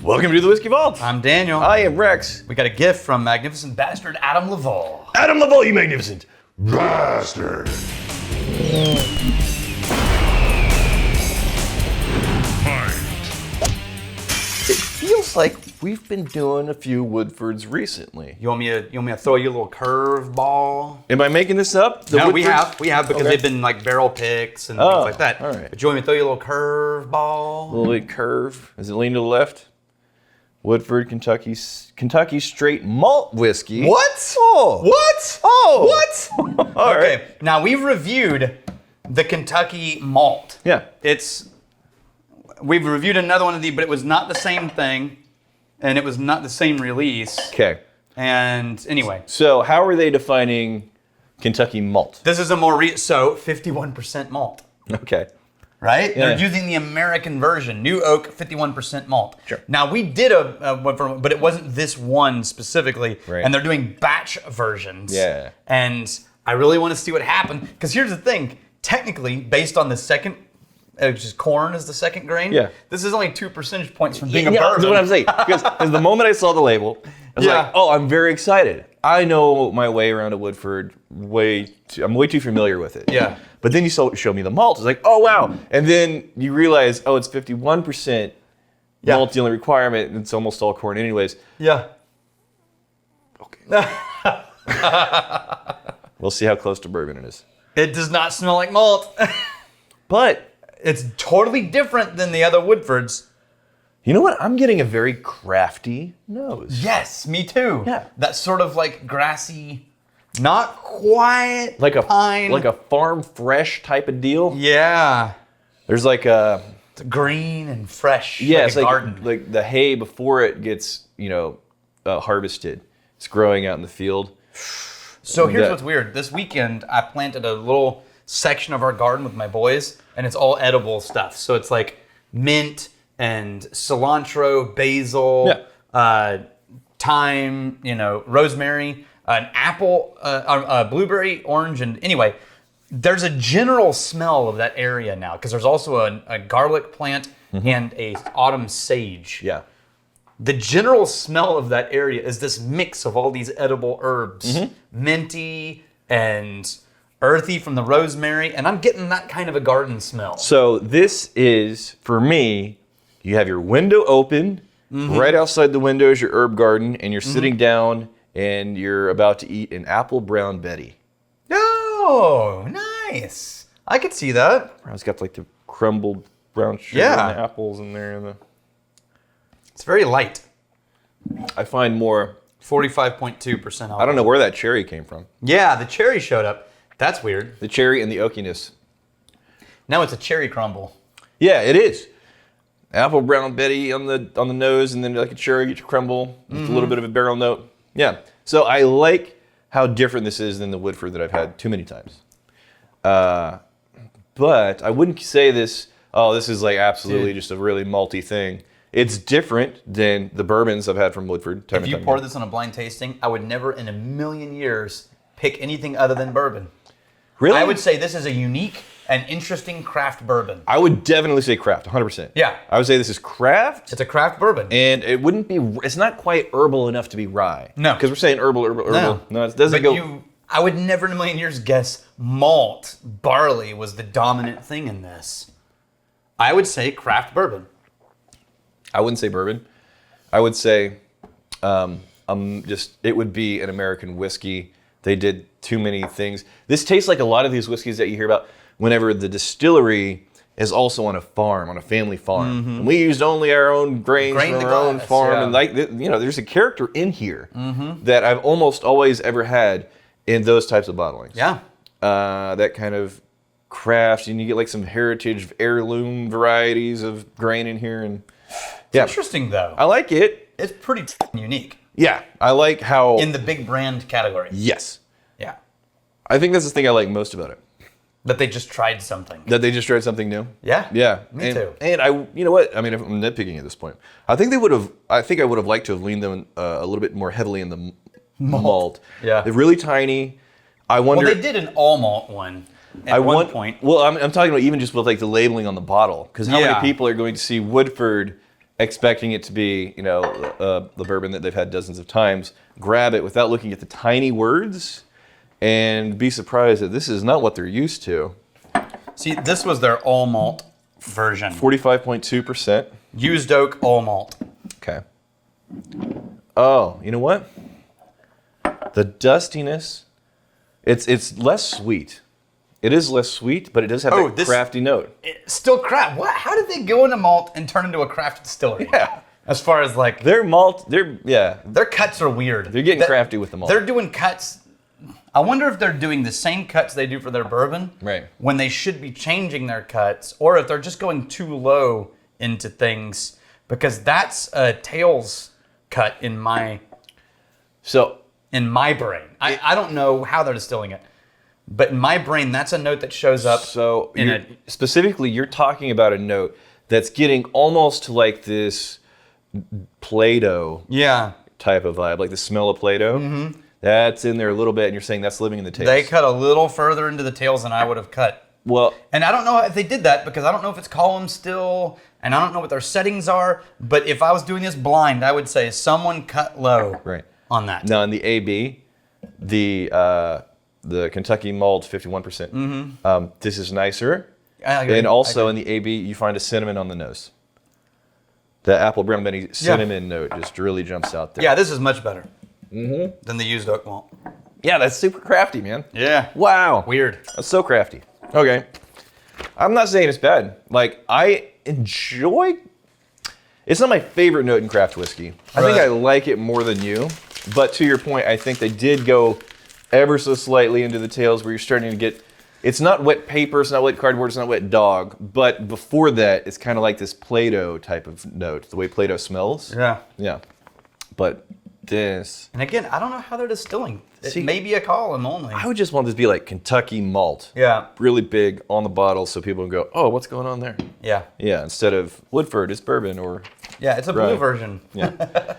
Welcome to the Whiskey Vault. I'm Daniel. I am Rex. We got a gift from magnificent bastard Adam LaValle. Adam LaValle, you magnificent bastard. It feels like we've been doing a few Woodfords recently. You want me to throw you a little curve ball? Am I making this up? No, we have because they've been like barrel picks and things like that. All right. But you want me to throw you a little curve ball? A little bit curve. Does it lean to the left? Woodford, Kentucky straight malt whiskey. What? Oh. What? Oh. What? All Okay. right. Now we've reviewed the Kentucky Malt. Yeah. We've reviewed another one of these, but it was not the same thing, and it was not the same release. Okay. And anyway, So how are they defining Kentucky malt? this is a more 51% malt. Okay. Right? Yeah. They're using the American version. New Oak, 51% malt. Sure. Now, we did but it wasn't this one specifically. Right. And they're doing batch versions. Yeah. And I really want to see what happened. Because here's the thing. Technically, based on the second, which is corn is the second grain. Yeah. This is only 2 percentage points from being a Yeah, bourbon. that's what I'm saying. Because the moment I saw the label, I was Yeah. like, oh, I'm very excited. I know my way around a Woodford I'm way too familiar with it. Yeah. But then you show me the malt. It's like, oh, wow. And then you realize, oh, it's 51% malt, the only requirement, and it's almost all corn anyways. Yeah. Okay. We'll see how close to bourbon it is. It does not smell like malt. But It's totally different than the other Woodfords. you know what? I'm getting a very crafty nose. Yes, me too. Yeah. That sort of like grassy, not quite Like a pine. like a farm fresh type of deal. Yeah. There's like a It's green and fresh. yeah, like it's a like garden. like the hay before it gets harvested. It's growing out in the field. So here's that- what's weird. This weekend, I planted a little section of our garden with my boys, and it's all edible stuff. So it's like mint and cilantro, basil, thyme, rosemary, an apple, blueberry, orange, and anyway, there's a general smell of that area now because there's also a garlic plant and a autumn sage. Yeah. The general smell of that area is this mix of all these edible herbs, minty and earthy from the rosemary, and I'm getting that kind of a garden smell. So this is, for me, you have your window open, right outside the window is your herb garden, and you're sitting down and you're about to eat an apple brown Betty. Oh, nice. I could see that. It's got like the crumbled brown sugar Yeah. and the apples in there. It's very light. I find more, 45.2% alcohol. I don't know where that cherry came from. Yeah, the cherry showed up. That's weird. The cherry and the oakiness. Now it's a cherry crumble. Yeah, it is. Apple brown Betty on the nose, and then like a cherry crumble with a little bit of a barrel note. Yeah. So I like how different this is than the Woodford that I've had too many times. But I wouldn't say this. Oh, this is like absolutely just a really malty thing. It's different than the bourbons I've had from Woodford. If you poured this on a blind tasting, I would never in a million years pick anything other than bourbon. Really? I would say this is a unique and interesting craft bourbon. I would definitely say craft, 100%. Yeah. I would say this is craft. It's a craft bourbon. And it wouldn't be, it's not quite herbal enough to be rye. No. Because we're saying herbal. No, it doesn't go. I would never in a million years guess malt, barley was the dominant thing in this. I would say craft bourbon. I wouldn't say bourbon. I would say it would be an American whiskey. They did too many things. This tastes like a lot of these whiskeys that you hear about whenever the distillery is also on a farm, on a family farm. And we used only our own grains Grain from to our own glass, farm. yeah. And there's a character in here that I've almost always ever had in those types of bottlings. Yeah. That kind of craft, and you get like some heritage heirloom varieties of grain in here. And yeah, Interesting though. I like it. It's pretty unique Yeah, I like how. in the big brand category. Yes. Yeah. I think that's the thing I like most about it. That they just tried something. That they just tried something new. Yeah. Yeah. Me too. And you know what? I mean, if I'm nitpicking at this point, I think I would have liked to have leaned them a little bit more heavily in the malt. Yeah. They're really tiny. I wonder. Well, they did an all malt one at one point. Well, I'm talking about even just with like the labeling on the bottle, because how Yeah. many people are going to see Woodford expecting it to be, the bourbon that they've had dozens of times, grab it without looking at the tiny words and be surprised that this is not what they're used to. See, this was their all malt version. 45.2%. Used oak all malt. Okay. Oh, you know what? The dustiness, it's less sweet. It is less sweet, but it does have that crafty note. Still craft. What? How did they go into malt and turn into a craft distillery? Yeah. As far as like Their malt, their cuts are weird. They're getting crafty with the malt. They're doing cuts. I wonder if they're doing the same cuts they do for their bourbon. Right. When they should be changing their cuts, or if they're just going too low into things, because that's a tails cut in my brain. I don't know how they're distilling it, but in my brain, that's a note that shows up. So specifically, you're talking about a note that's getting almost to like this Play-Doh type of vibe, like the smell of Play-Doh. Mm-hmm. That's in there a little bit, and you're saying that's living in the taste. They cut a little further into the tails than I would have cut. Well, and I don't know if they did that because I don't know if it's column still, and I don't know what their settings are. But if I was doing this blind, I would say someone cut low on that. Now in the AB, the Kentucky Malt 51%. Mm-hmm. This is nicer, and also in the AB you find a cinnamon on the nose. The apple brown Benny cinnamon note just really jumps out there. Yeah, this is much better than the used oak malt. Yeah, that's super crafty, man. Yeah. Wow. Weird. That's so crafty. Okay. I'm not saying it's bad. Like, I enjoy... It's not my favorite note in craft whiskey. I think I like it more than you. But to your point, I think they did go ever so slightly into the tails where you're starting to get... It's not wet paper, it's not wet cardboard, it's not wet dog. But before that, it's kind of like this Play-Doh type of note, the way Play-Doh smells. Yeah. Yeah. But this... And again, I don't know how they're distilling. It may be a column only. I would just want this to be like Kentucky Malt. Yeah. Really big on the bottle so people can go, oh, what's going on there? Yeah. Yeah, instead of Woodford, it's bourbon or... Yeah, it's a blue version. Yeah.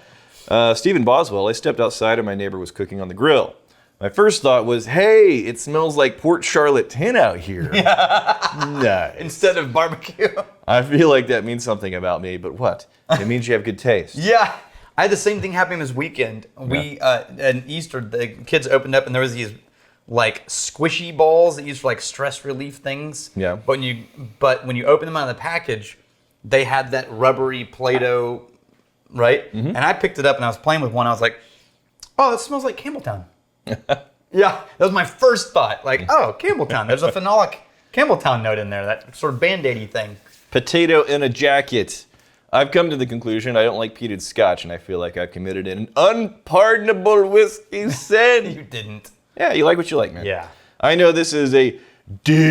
Stephen Boswell, I stepped outside and my neighbor was cooking on the grill. My first thought was, hey, it smells like Port Charlotte 10 out here. Nice. Instead of barbecue. I feel like that means something about me, but what? It means you have good taste. Yeah. I had the same thing happen this weekend. We, at Easter, the kids opened up and there was these like squishy balls that used for like stress relief things. Yeah. But when you open them out of the package, they had that rubbery Play-Doh, right? Mm-hmm. And I picked it up and I was playing with one. I was like, oh, that smells like Campbelltown. Yeah, that was my first thought. Like, oh, Campbelltown. There's a phenolic Campbelltown note in there, that sort of Band-Aidy thing. Potato in a jacket. I've come to the conclusion I don't like peated scotch, and I feel like I've committed an unpardonable whiskey sin. You didn't. Yeah, you like what you like, man. Yeah. I know this is a deeply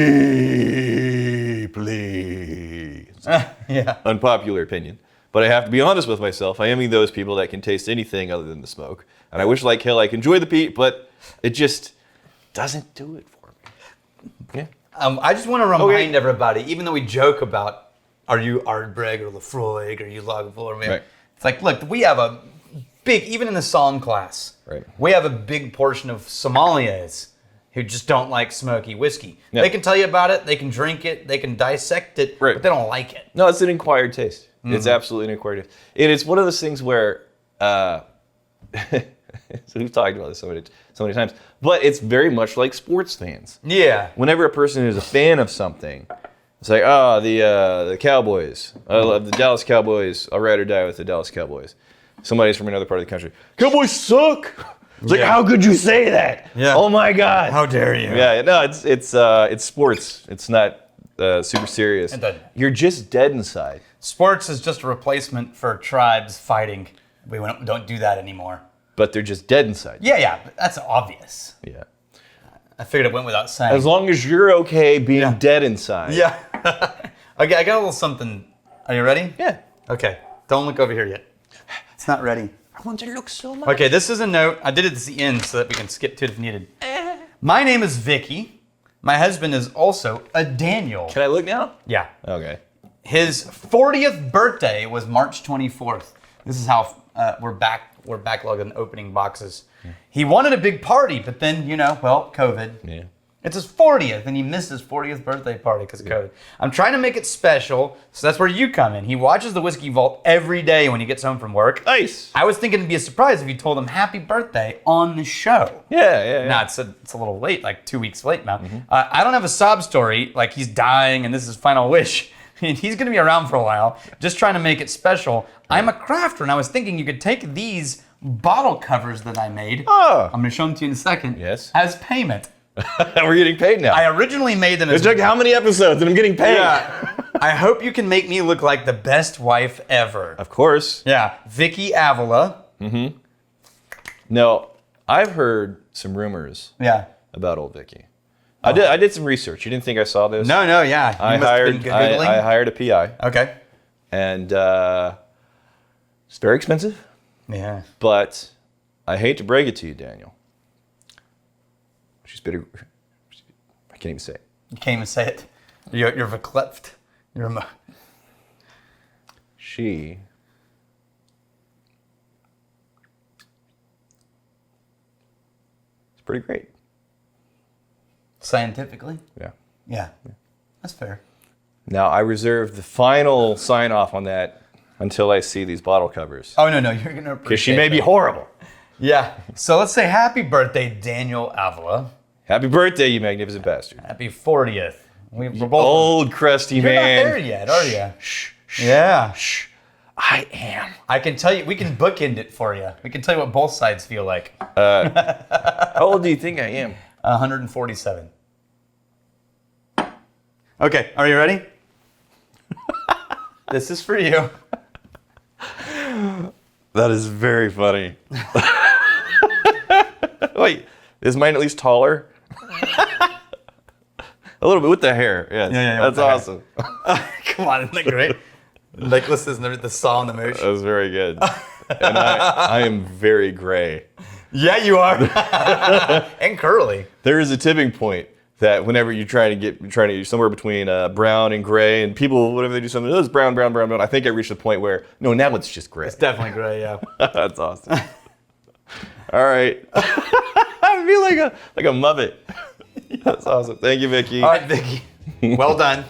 unpopular opinion, but I have to be honest with myself. I am one of those people that can taste anything other than the smoke. And I wish like hell I could enjoy the peat, but it just doesn't do it for me. Yeah. I just want to remind everybody, even though we joke about, are you Ardbeg or Lafroig, or you Lagavulin? Right. It's like, look, we have a big, even in the Somm class, we have a big portion of sommeliers who just don't like smoky whiskey. Yeah. They can tell you about it, they can drink it, they can dissect it, but they don't like it. No, it's an acquired taste. Mm-hmm. It's absolutely an acquired taste. It's one of those things where... so we've talked about this so many times, but it's very much like sports fans. Yeah. Whenever a person is a fan of something, it's like, the Cowboys. I love the Dallas Cowboys. I'll ride or die with the Dallas Cowboys. Somebody's from another part of the country. Cowboys suck. It's like, how could you say that? Yeah. Oh my God. How dare you? Yeah. No, it's sports. It's not super serious. You're just dead inside. Sports is just a replacement for tribes fighting. We don't do that anymore. But they're just dead inside. Yeah, but that's obvious. Yeah. I figured it went without saying. As long as you're okay being dead inside. Yeah. Okay, I got a little something. Are you ready? Yeah. Okay, don't look over here yet. It's not ready. I want to look so much. Okay, this is a note. I did it at the end so that we can skip to it if needed. My name is Vicky. My husband is also a Daniel. Can I look now? Yeah. Okay. His 40th birthday was March 24th. This is how we're backlogging opening boxes. Yeah. He wanted a big party, but then, COVID. Yeah. It's his 40th, and he missed his 40th birthday party because of COVID. I'm trying to make it special, so that's where you come in. He watches the Whiskey Vault every day when he gets home from work. Nice. I was thinking it'd be a surprise if you told him happy birthday on the show. Yeah. Now, it's a little late, like 2 weeks late now. I don't have a sob story, like he's dying and this is his final wish. And he's going to be around for a while, just trying to make it special. I'm a crafter, and I was thinking you could take these bottle covers that I made. Oh. I'm going to show them to you in a second. Yes. As payment. We're getting paid now. I originally made them It as... took how many episodes and I'm getting paid? Yeah. I hope you can make me look like the best wife ever. Of course. Yeah. Vicky Avila. No, I've heard some rumors Yeah. about old Vicky. I did some research. You didn't think I saw this? No, yeah. You I must have been hired Googling. I hired a PI, Okay. and it's very expensive. Yeah. But I hate to break it to you, Daniel. She's bitter. I can't even say it. You can't even say it. You're verklempt. She is pretty great. Scientifically? Yeah. Yeah. That's fair. Now I reserve the final sign off on that until I see these bottle covers. Oh, no, you're going to appreciate Because she may be that. horrible. Yeah. So let's say happy birthday, Daniel Avila. Happy birthday, you magnificent bastard. Happy 40th. We're both Old crusty You're man. not there yet, are you? Shh. Yeah. Shh. I am. I can tell you, we can bookend it for you. We can tell you what both sides feel like. How old do you think I am? 147. Okay, are you ready? This is for you. That is very funny. Wait, is mine at least taller? A little bit with the hair. Yes. Yeah, That's with the hair. awesome. Come on, isn't that great? Nicholas is the saw in the motion. That was very good. And I am very gray. Yeah, you are. And curly. There is a tipping point that whenever you're trying to get somewhere between brown and gray, and people, whenever they do something, oh, it's brown, brown, brown, brown. I think I reached the point where, no, now it's just gray. It's definitely gray, yeah. That's awesome. All right. I feel like a muppet. That's awesome. Thank you, Vicky. All right, Vicky. Well done.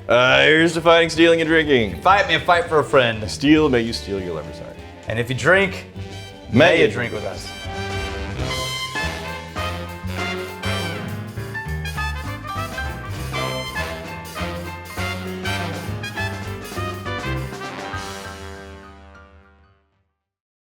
Here's to fighting, stealing, and drinking. Fight me a fight for a friend. Steal, may you steal your lover's heart. And if you drink, May you you drink with us.